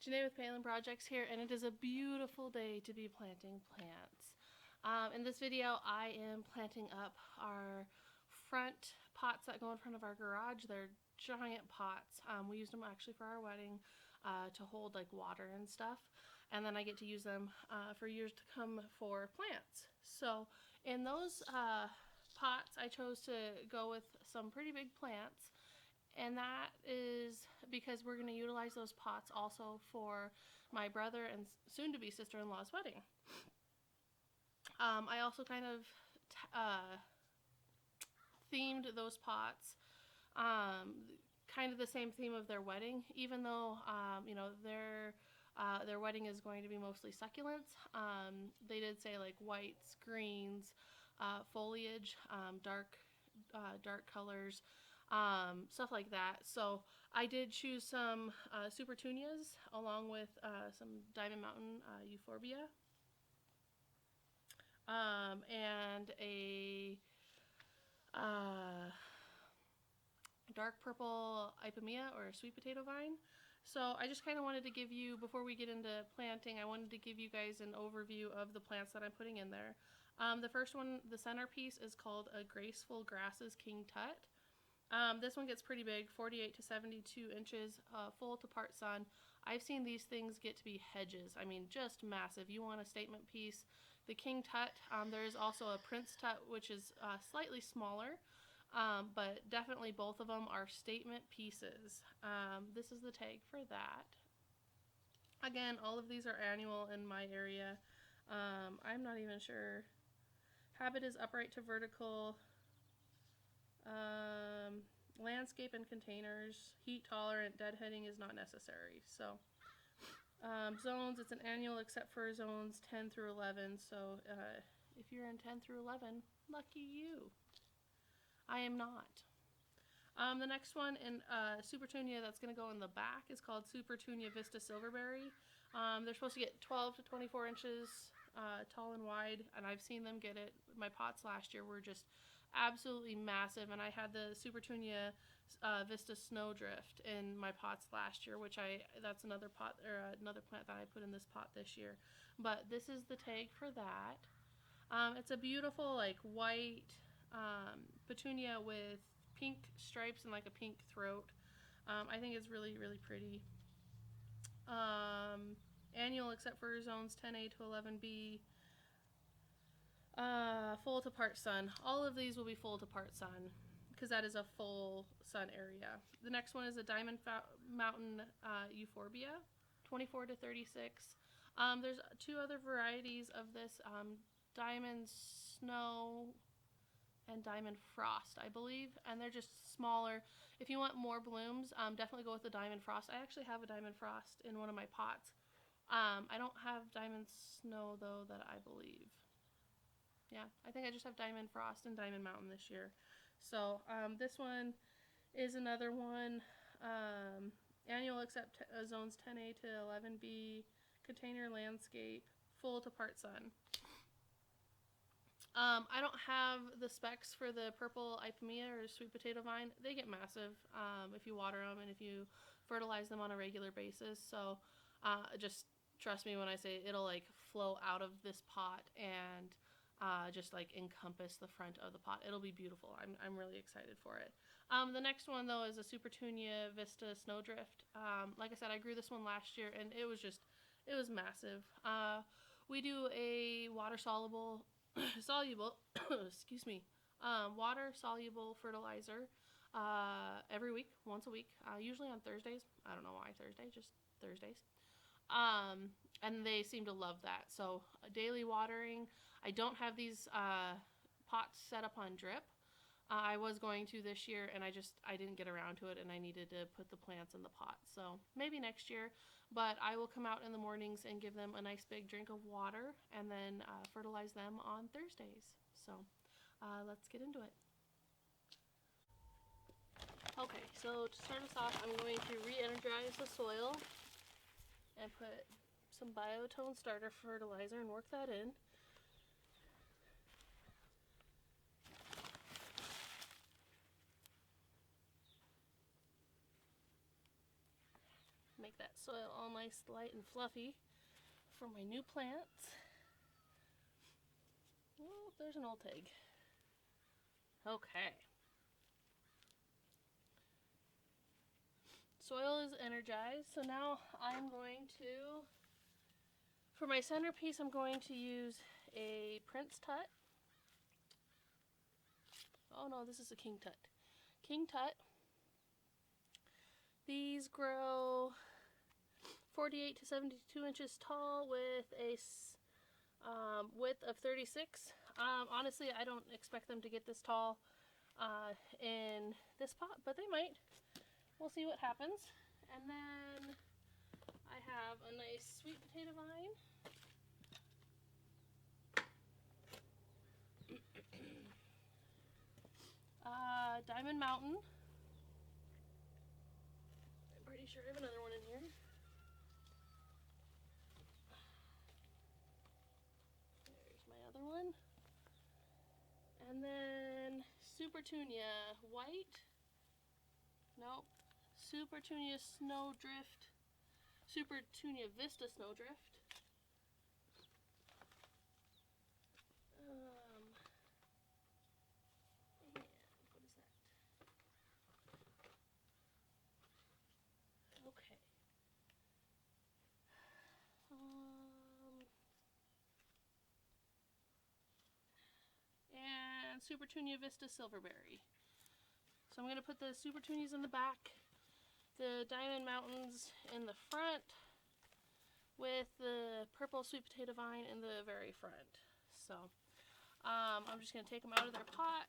Janae with Palin Projects here, and it is a beautiful day to be planting plants. In this video, I am planting up our front pots that go in front of our garage. They're giant pots. We used them actually for our wedding to hold like water and stuff, and then I get to use them for years to come for plants. So in those pots, I chose to go with some pretty big plants. And that is because we're going to utilize those pots also for my brother and soon-to-be sister-in-law's wedding. I also kind of themed those pots kind of the same theme of their wedding, even though you know, their wedding is going to be mostly succulents. They did say like whites, greens, foliage, dark colors, stuff like that. So I did choose some Supertunias along with some Diamond Mountain Euphorbia, and a dark purple Ipomoea or sweet potato vine. So I just kind of wanted to give you, before we get into planting, I wanted to give you guys an overview of the plants that I'm putting in there. The first one, the centerpiece, is called a Graceful Grasses King Tut. This one gets pretty big, 48 to 72 inches, full to part sun. I've seen these things get to be hedges. I mean, just massive. You want a statement piece. The King Tut, there is also a Prince Tut, which is slightly smaller, but definitely both of them are statement pieces. This is the tag for that. Again, all of these are annual in my area. I'm not even sure. Habit is upright to vertical. Landscape and containers, heat tolerant, deadheading is not necessary. So zones, it's an annual except for zones 10 through 11. So if you're in 10 through 11, lucky you. I am not. The next one in Supertunia that's going to go in the back is called Supertunia Vista Silverberry. They're supposed to get 12 to 24 inches tall and wide, and I've seen them get it. My pots last year were just absolutely massive, and I had the Supertunia Vista Snowdrift in my pots last year, which that's another pot or another plant that I put in this pot this year. But this is the tag for that. It's a beautiful like white petunia with pink stripes and like a pink throat. I think it's really, really pretty. Annual except for zones 10A to 11B. Full to part sun. All of these will be full to part sun because that is a full sun area. The next one is a Diamond Mountain Euphorbia, 24 to 36. There's two other varieties of this, Diamond Snow and Diamond Frost, I believe, and they're just smaller. If you want more blooms, definitely go with the Diamond Frost. I actually have a Diamond Frost in one of my pots. I don't have Diamond Snow though, that I believe. Yeah, I think I just have Diamond Frost and Diamond Mountain this year. So this one is another one, annual except zones 10A to 11B, container landscape, full to part sun. I don't have the specs for the purple Ipomoea or sweet potato vine. They get massive if you water them and if you fertilize them on a regular basis. So just trust me when I say it'll like flow out of this pot and just like encompass the front of the pot. It'll be beautiful. I'm really excited for it. The next one though is a Supertunia Vista Snowdrift. Like I said, I grew this one last year and it was massive. We do a water soluble excuse me, water soluble fertilizer every week, once a week, usually on Thursdays. I don't know why Thursday, just Thursdays. And they seem to love that. So daily watering. I don't have these pots set up on drip. I was going to this year and I didn't get around to it and I needed to put the plants in the pot. So maybe next year, but I will come out in the mornings and give them a nice big drink of water and then fertilize them on Thursdays. So let's get into it. Okay, so to start us off, I'm going to re-energize the soil and put some Biotone starter fertilizer and work that in. make that soil all nice, light, and fluffy for my new plants. Oh, there's an old egg. Okay. Soil is energized, so now I'm going to, for my centerpiece, I'm going to use a Prince Tut. Oh no, this is a King Tut. King Tut. These grow 48 to 72 inches tall with a width of 36. Honestly, I don't expect them to get this tall in this pot, but they might. We'll see what happens. And then I have a nice sweet potato vine. Diamond Mountain. I'm pretty sure I have another one in here. There's my other one. And then Supertunia White. Nope. Supertunia Snowdrift. Supertunia Vista Snowdrift. And what is that? Okay. And Supertunia Vista Silverberry. So I'm going to put the Supertunias in the back, the Diamond Mountains in the front, with the purple sweet potato vine in the very front. So I'm just going to take them out of their pot.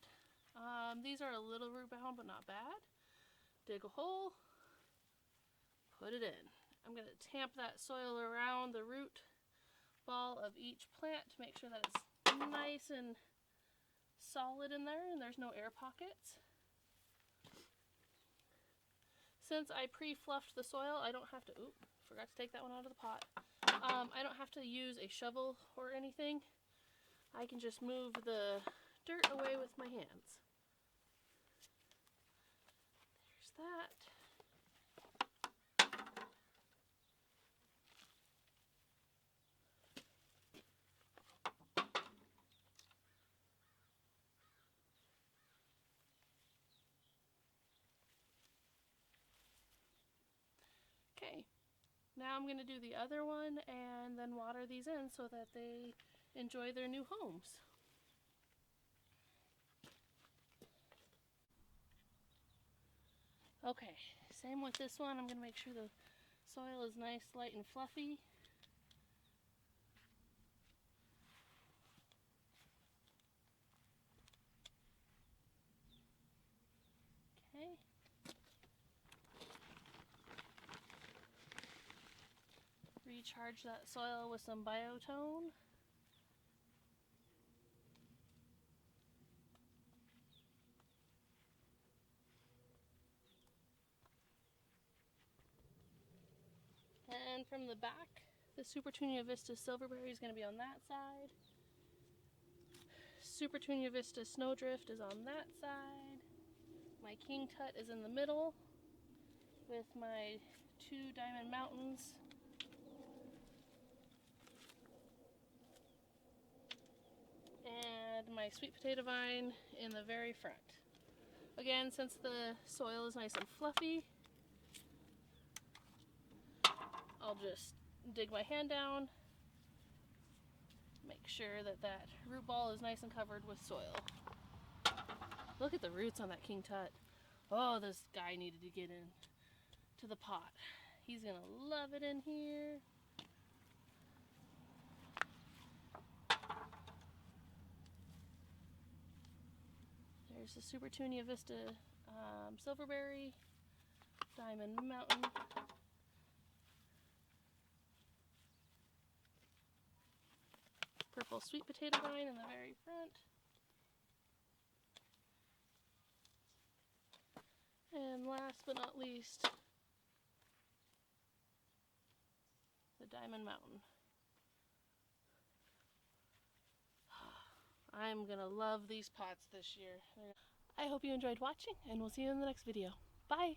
These are a little root bound, but not bad. Dig a hole, put it in. I'm going to tamp that soil around the root ball of each plant to make sure that it's nice and solid in there and there's no air pockets. Since I pre-fluffed the soil, I don't have to, forgot to take that one out of the pot. I don't have to use a shovel or anything. I can just move the dirt away with my hands. There's that. Okay, now I'm going to do the other one and then water these in so that they enjoy their new homes. Okay, same with this one. I'm going to make sure the soil is nice, light, and fluffy. Okay. Recharge that soil with some Biotone. And from the back, the Supertunia Vista Silverberry is going to be on that side. Supertunia Vista Snowdrift is on that side. My King Tut is in the middle with my two Diamond Mountains. And my sweet potato vine in the very front. Again, since the soil is nice and fluffy, I'll just dig my hand down, make sure that that root ball is nice and covered with soil. Look at the roots on that King Tut. Oh, this guy needed to get in to the pot. He's gonna love it in here. There's the Supertunia Vista Silverberry, Diamond Mountain. Purple sweet potato vine in the very front. And last but not least, the Diamond Mountain. I'm gonna love these pots this year. I hope you enjoyed watching, and we'll see you in the next video. Bye!